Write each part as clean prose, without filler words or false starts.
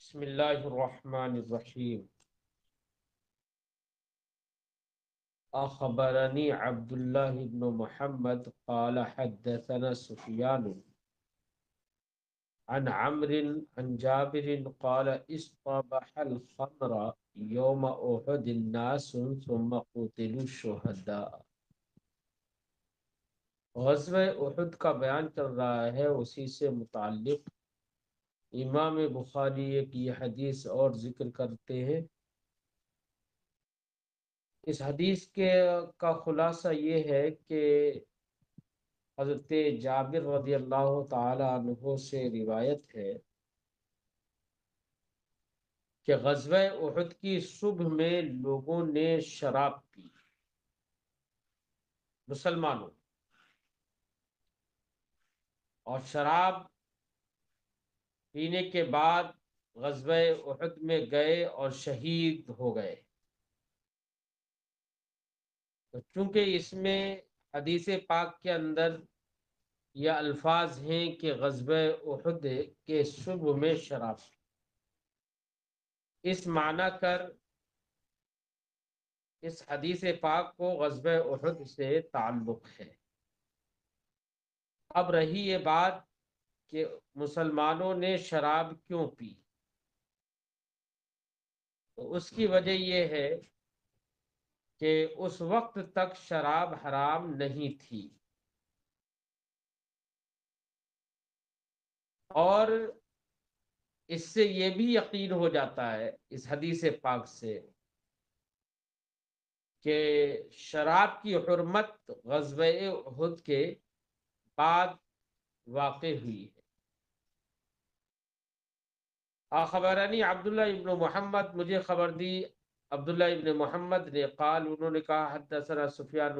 بسم اللہ الرحمن الرحیم۔ اخبرنی عبداللہ بن محمد قال حدثنا سفیان عن عمرو عن جابر قال اصطبح الخمر یوم احد الناس ثم قتلوا الشہداء۔ غزوہ احد کا بیان چل رہا ہے، اسی سے متعلق امام بخاری ایک یہ حدیث اور ذکر کرتے ہیں۔ اس حدیث کا خلاصہ یہ ہے کہ حضرت جابر رضی اللہ تعالی عنہ سے روایت ہے کہ غزوہ احد کی صبح میں لوگوں نے شراب پی، مسلمانوں، اور شراب پینے کے بعد غزوہ احد میں گئے اور شہید ہو گئے۔ تو چونکہ اس میں حدیث پاک کے اندر یہ الفاظ ہیں کہ غزوہ احد کے صبح میں شراب پی، اس معنی کر اس حدیث پاک کو غزوہ احد سے تعلق ہے۔ اب رہی یہ بات کہ مسلمانوں نے شراب کیوں پی، تو اس کی وجہ یہ ہے کہ اس وقت تک شراب حرام نہیں تھی، اور اس سے یہ بھی یقین ہو جاتا ہے اس حدیث پاک سے کہ شراب کی حرمت غزوہ احد کے بعد واقع ہوئی ہے۔ اخبرنی عبداللہ ابن محمد، مجھے خبر دی عبداللہ ابن محمد نے، قال انہوں نے کہا حدثنا سفیان،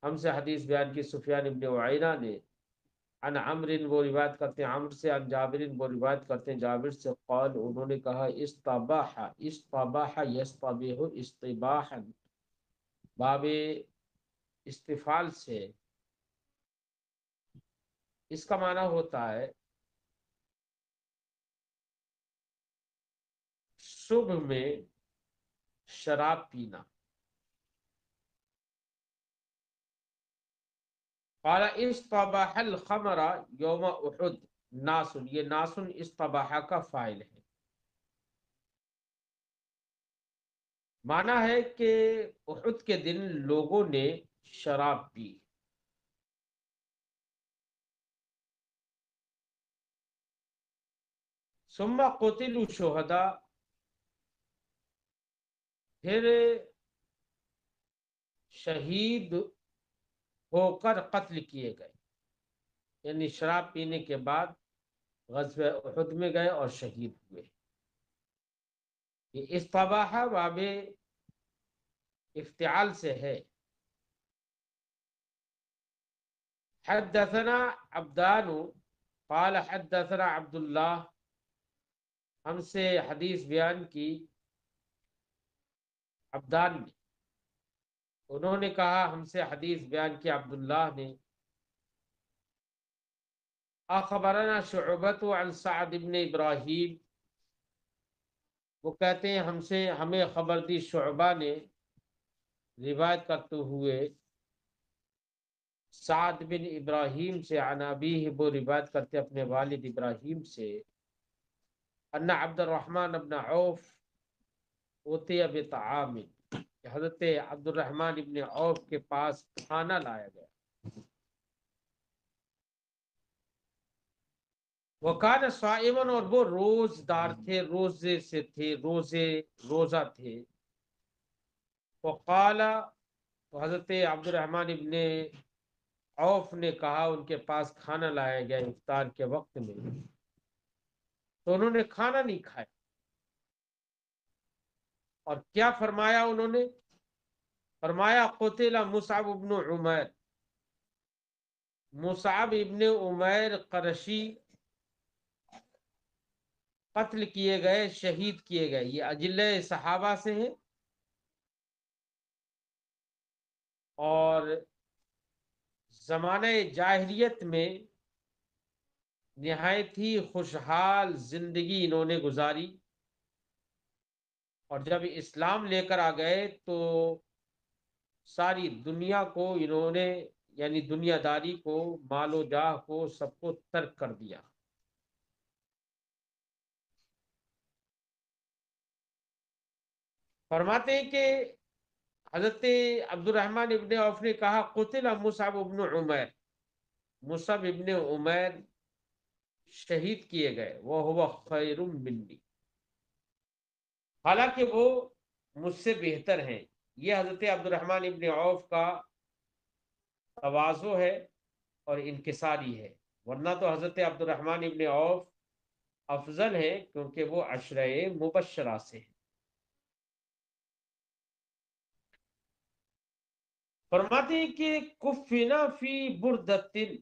ہم سے حدیث بیان کی سفیان ابن عیینہ نے، عن عمر وہ روایت کرتے ہیں عمر سے، عن جابر وہ روایت کرتے ہیں جابر سے، قال انہوں نے کہا استباح یستبیح استباحا، باب استفال سے اس کا معنی ہوتا ہے صبح میں شراب پینا۔ قال استباح الخمر یوم احد ناسن، یہ ناسن استباح کا فاعل ہے، معنی ہے کہ احد کے دن لوگوں نے شراب پی۔ ثم قتلوا شہداء، پھر شہید ہو کر قتل کیے گئے، یعنی شراب پینے کے بعد غزوہ احد میں گئے اور شہید ہوئے۔ یہ استباح باب افتعال سے ہے۔ حدثنا عبدان قال حدثنا عبداللہ، ہم سے حدیث بیان کی عبدان نے، انہوں نے کہا ہم سے حدیث بیان کی عبداللہ نے، اخبرنا شعبۃ عن سعد بن ابراہیم، وہ کہتے ہیں ہمیں خبر دی شعبہ نے روایت کرتے ہوئے سعد بن ابراہیم سے، عن ابیہ وہ روایت کرتے اپنے والد ابراہیم سے، ان عبد الرحمن بن عوف اوتی بطعام، حضرت عبد الرحمن ابن عوف کے پاس کھانا لایا گیا۔ وکان صائما، اور وہ روزدار تھے، روزے سے تھے، روزہ تھے۔ وقال، تو حضرت عبد الرحمن ابن عوف نے کہا ان کے پاس کھانا لایا گیا افطار کے وقت میں، تو انہوں نے کھانا نہیں کھایا، اور کیا فرمایا انہوں نے؟ فرمایا قتل مصعب ابن عمیر، مصعب ابن عمیر قرشی قتل کیے گئے، شہید کیے گئے۔ یہ اجلہ صحابہ سے ہیں، اور زمانہ جاہلیت میں نہایت ہی خوشحال زندگی انہوں نے گزاری، اور جب اسلام لے کر آ گئے تو ساری دنیا کو انہوں نے، یعنی دنیا داری کو، مال و جاہ کو، سب کو ترک کر دیا۔ فرماتے ہیں کہ حضرت عبد الرحمن ابن عوف نے کہا قتل مصعب ابن عمیر، مصعب ابن عمیر شہید کیے گئے، وہ ہوا خیر منی، حالانکہ وہ مجھ سے بہتر ہیں۔ یہ حضرت عبد الرحمن ابن عوف کا تواضع ہے اور انکساری ہے، ورنہ تو حضرت عبد الرحمن ابن عوف افضل ہے کیونکہ وہ عشرہ مبشرہ سے ہیں۔ فرماتے ہیں کہ کفنا فی بردتن،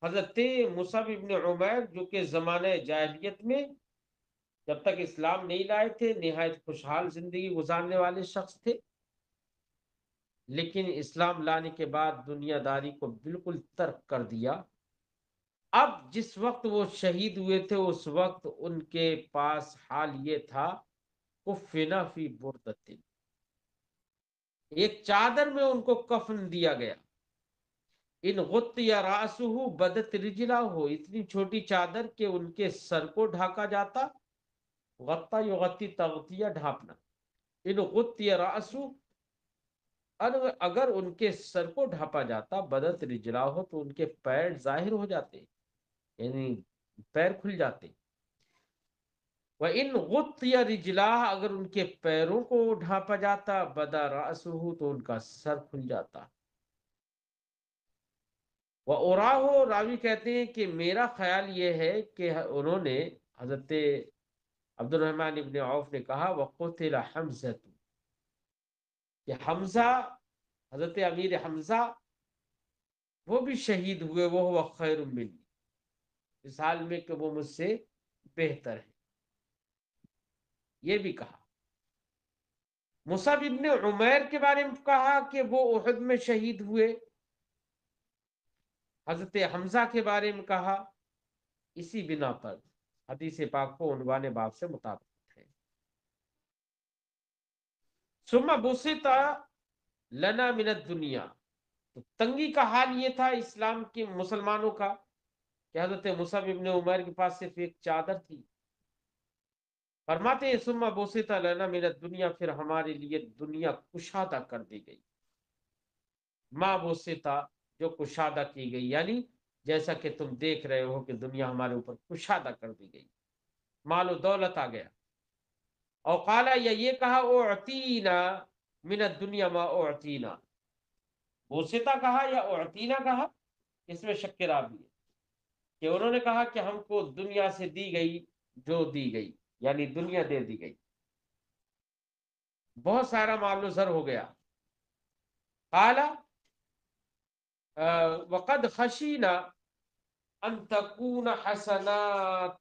حضرت مصعب ابن عمیر جو کہ زمانہ جاہلیت میں جب تک اسلام نہیں لائے تھے نہایت خوشحال زندگی گزارنے والے شخص تھے، لیکن اسلام لانے کے بعد دنیا داری کو بالکل ترک کر دیا۔ اب جس وقت وہ شہید ہوئے تھے اس وقت ان کے پاس حال یہ تھا کفنا فی بردتن، ایک چادر میں ان کو کفن دیا گیا، ان غطی راسہ بدت رجلا ہو، اتنی چھوٹی چادر کہ ان کے سر کو ڈھانکا جاتا، غطا یغطی تغطیہ ڈھانپنا، ان غطی راسہ، اگر ان کے سر کو ڈھانپا جاتا، بدت رجلا ہو تو ان کے پیر ظاہر ہو جاتے، یعنی پیر کھل جاتے، وَإِنْ غُطِّيَ رِجْلَاهُ، اگر ان کے پیروں کو ڈھانپا جاتا، بَدَا رَأْسُهُ تو ان کا سر کھل جاتا۔ وَأُرَاهُ، راوی کہتے ہیں کہ میرا خیال یہ ہے کہ انہوں نے، حضرت عبد الرحمن ابن عوف نے کہا وَقُتِلَ حَمْزَةُ، کہ حمزہ، حضرت امیر حمزہ وہ بھی شہید ہوئے، وہ ہوا خیر منی، اس حال میں کہ وہ مجھ سے بہتر ہے، یہ بھی کہا۔ مصعب ابن عمیر کے بارے میں کہا کہ وہ احد میں شہید ہوئے، حضرت حمزہ کے بارے میں کہا، اسی بنا پر حدیث پاک کو عنوان باب سے مطابقت ہے۔ ثم بسط لنا من الدنیا، تو تنگی کا حال یہ تھا اسلام کے مسلمانوں کا کہ حضرت مصعب ابن عمیر کے پاس صرف ایک چادر تھی۔ فرماتے ہیں ثم بسط لنا من الدنیا، پھر ہمارے لیے دنیا کشادہ کر دی گئی، ما بسطا، جو کشادہ کی گئی، یعنی جیسا کہ تم دیکھ رہے ہو کہ دنیا ہمارے اوپر کشادہ کر دی گئی، مال و دولت آ گیا۔ اور قالا، یا یہ کہا اعطینا من الدنیا ما اعطینا، بوسطہ کہا یا اعطینا کہا، اس میں شک راوی ہے کہ انہوں نے کہا کہ ہم کو دنیا سے دی گئی جو دی گئی، یعنی دنیا دے دی گئی، بہت سارا مال و زر ہو گیا۔ قالا وقد خشینا ان تکون حسنات،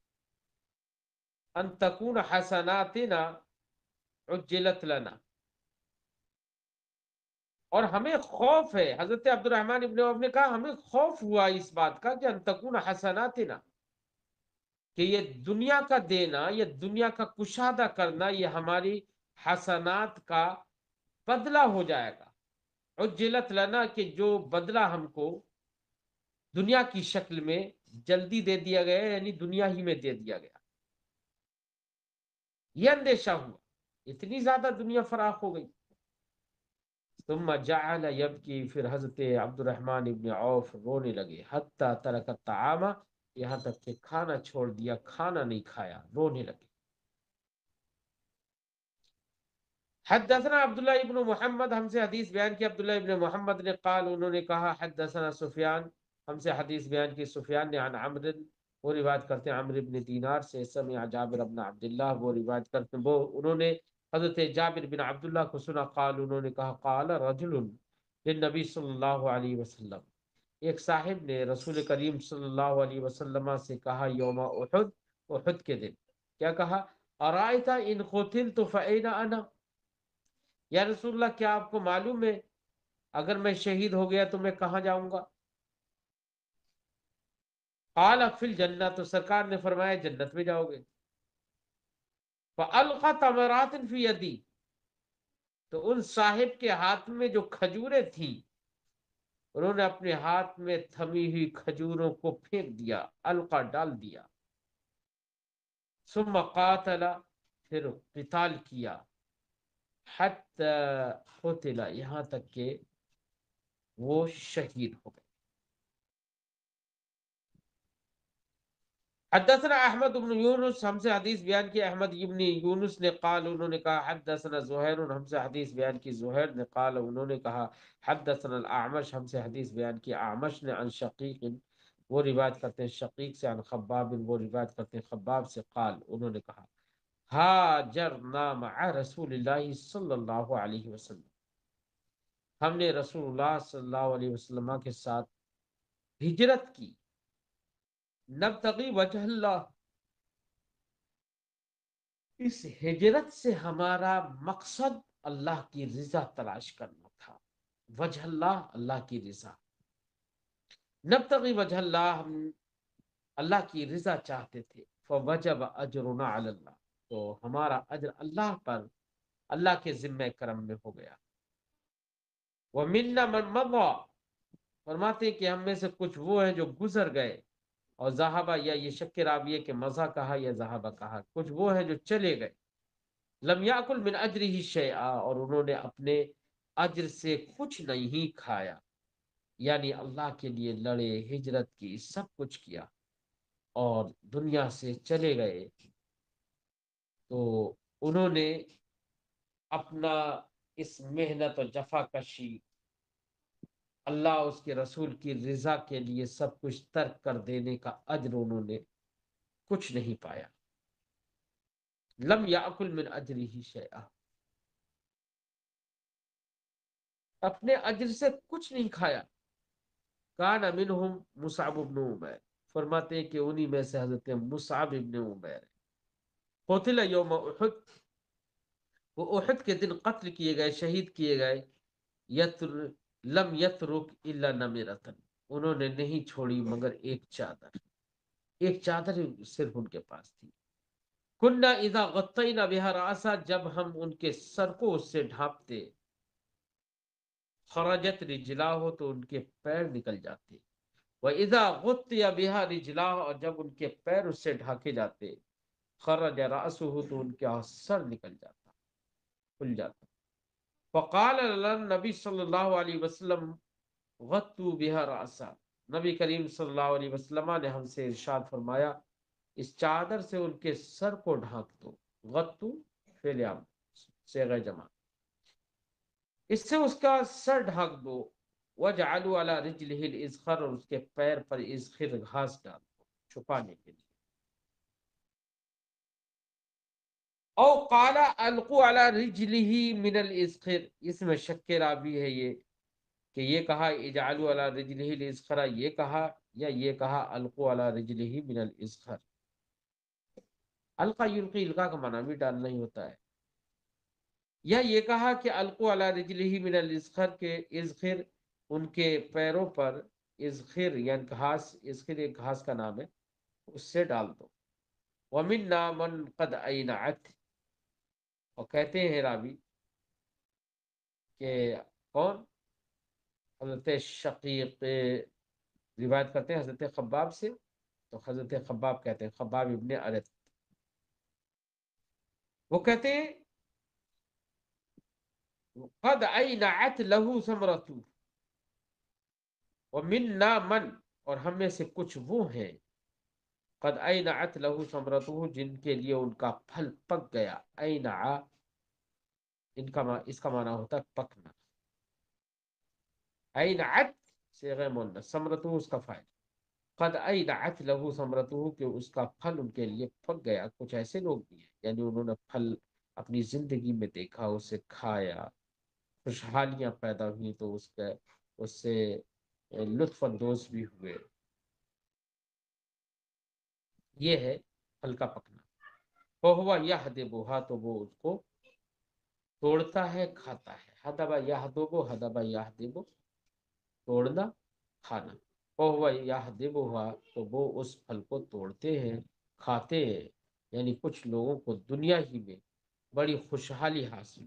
ان تکون حسناتنا عجلت لنا، اور ہمیں خوف ہے، حضرت عبد الرحمن ابن عوف نے کہا ہمیں خوف ہوا اس بات کا کہ ان تکون حسناتنا، کہ یہ دنیا کا دینا، یہ دنیا کا کشادہ کرنا، یہ ہماری حسنات کا بدلہ ہو جائے گا، عجلت لنا، کہ جو بدلہ ہم کو دنیا کی شکل میں جلدی دے دیا گیا، یعنی دنیا ہی میں دے دیا گیا، یہ اندیشہ ہوا، اتنی زیادہ دنیا فراخ ہو گئی۔ ثم جعل یبکی، پھر حضرت عبد الرحمن ابن عوف رونے لگے، حتی ترک الطعام، یہاں تک کہ کھانا چھوڑ دیا، کھانا نہیں کھایا، رونے لگے۔ حدثنا عبداللہ ابن محمد، ہم سے حدیث بیان کی عبداللہ ابن محمد نے، قال، انہوں نے کہا حدثنا سفیان، ہم سے حدیث بیان کی سفیان نے، عن عمرو، وہ روایت کرتے ہیں عمرو ابن دینار سے، سمع جابر بن عبداللہ، وہ روایت کرتے ہیں، وہ انہوں نے حضرت جابر بن عبداللہ کو سنا، قال، انہوں نے کہا قال رجل للنبی صلی اللہ علیہ وسلم، ایک صاحب نے رسول کریم صلی اللہ علیہ وسلم سے کہا یوم احد، احد کے دن، کیا کہا؟ ارائیت ان قتلت فأین انا، یا رسول اللہ کیا آپ کو معلوم ہے اگر میں شہید ہو گیا تو میں کہاں جاؤں گا؟ قال فی الجنہ، تو سرکار نے فرمایا جنت میں جاؤ گے۔ فألقى تمرات فی یدی، تو ان صاحب کے ہاتھ میں جو کھجوریں تھیں، انہوں نے اپنے ہاتھ میں تھمی ہوئی کھجوروں کو پھینک دیا، القا ڈال دیا. ثم قاتل، پھر قتال کیا، حتی قتل، یہاں تک کہ وہ شہید ہو گئے. حدثنا احمد بن یونس، ہم سے حدیث بیان کی احمد بن یونس نے، قال انہوں نے کہا حدثنا زہیر، ہم سے حدیث بیان کی زہیر نے، قال انہوں نے کہا حدثنا الاعمش، ہم سے حدیث بیان کی اعمش نے، عن شقیق، وہ روایت کرتے ہیں شقیق سے، عن خباب، وہ روایت کرتے ہیں خباب سے، قال انہوں نے کہا ہاجرنا مع رسول اللہ صلی اللہ علیہ وسلم، ہم نے رسول اللہ صلی اللہ علیہ وسلم کے ساتھ ہجرت کی، نبتغی وجہ اللہ، اس ہجرت سے ہمارا مقصد اللہ کی رضا تلاش کرنا تھا. وجہ اللہ، اللہ کی رضا. نبتغی وجہ اللہ، ہم اللہ کی رضا چاہتے تھے. فوجب اجرنا علی اللہ، تو ہمارا اجر اللہ پر، اللہ کے ذمہ کرم میں ہو گیا. ومنا من مضى، فرماتے کہ ہم میں سے کچھ وہ ہیں جو گزر گئے. اور ذہبہ، یا یہ شک راویہ کہ مزہ کہا یا ذہبہ کہا، کچھ وہ ہیں جو چلے گئے. لم یاکل من اجرہ شیئا، اور انہوں نے اپنے اجر سے کچھ نہیں کھایا، یعنی اللہ کے لیے لڑے، ہجرت کی، سب کچھ کیا اور دنیا سے چلے گئے. تو انہوں نے اپنا اس محنت اور جفا کشی، اللہ اس کے رسول کی رضا کے لیے سب کچھ ترک کر دینے کا اجر انہوں نے کچھ نہیں پایا. لم یاکل من اجرہ شیئا، اپنے اجر سے کچھ نہیں کھایا. کان منہم مصعب بن عمیر، فرماتے ہیں کہ انہی میں سے حضرت مصعب ابن عمیر. قتل یوم احد، وہ احد کے دن قتل کیے گئے، شہید کیے گئے. لم یترک الا نمرۃ، انہوں نے نہیں چھوڑی مگر ایک چادر، ایک چادر صرف ان کے پاس تھی. کننا اذا غطینا بها راسا، جب ہم ان کے سر کو اس سے ڈھانپتے. خرجت رجلاہ، تو ان کے پیر نکل جاتے. وَإِذَا غُطِّيَ بِهَا رِجْلَاهُ، اور جب ان کے پیر اس سے ڈھانکے جاتے. خرج رأسه، تو ان کا سر نکل جاتا، کھل جاتا. فقال النبی صلی اللہ علیہ وسلم غطوا بها رأسا، نبی کریم صلی اللہ علیہ وسلم نے ہم سے ارشاد فرمایا اس چادر سے ان کے سر کو ڈھانک دو. غطو فعل امر صیغہ جمع، اس سے اس کا سر ڈھانک دو. وجعلوا على رجله الازخر، اور اس کے پیر پر ازخر گھاس ڈال دو چھپانے کے لیے. او قال القوا على رجله من الازخر، اس میں شک راوی ہے یہ کہ یہ کہا اجعلوا على رجله الازخر، یہ کہا یا یہ کہا القوا على رجله من الازخر. القا یلقی، القا کا معنی بھی ڈالنا ہی ہوتا ہے. یا یہ کہا کہ القوا علی رجلہ من الازخر، کے ازخر ان کے پیروں پر، ازخر یعنی گھاس، ازخر ایک گھاس کا نام ہے، اس سے ڈال دو. ومنا من قد اینعت، اور کہتے ہیں راوی کہ کون، حضرت شقیق روایت کرتے ہیں حضرت خباب سے. تو حضرت خباب کہتے ہیں، خباب ابن ارت، وہ کہتے ہیں قد اینعت له ثمرۃ، ومنا من، اور ہم میں سے کچھ وہ ہیں، قد اینعت له ثمرته، جن کے لیے ان کا پھل پک گیا. اینع، اس کا معنی ہوتا ہے پکنا. اینعت صیغہ مؤنث، ثمرته اس کا فاعل. قد اینعت له ثمرته، کہ اس کا پھل ان کے لیے پک گیا. کچھ ایسے لوگ بھی ہیں یعنی انہوں نے پھل اپنی زندگی میں دیکھا، اسے کھایا، خوشحالیاں پیدا ہوئی تو اس سے لطف اندوز بھی ہوئے. یہ ہے پھل کا پکنا. فہو یحدبھا، تو وہ اس کو توڑتا ہے، کھاتا ہے. حدبا یحدب، حدبا یحدب، توڑنا، کھانا. فہو یحدبھا، تو وہ اس پھل کو توڑتے ہیں، کھاتے ہیں. یعنی کچھ لوگوں کو دنیا ہی میں بڑی خوشحالی حاصل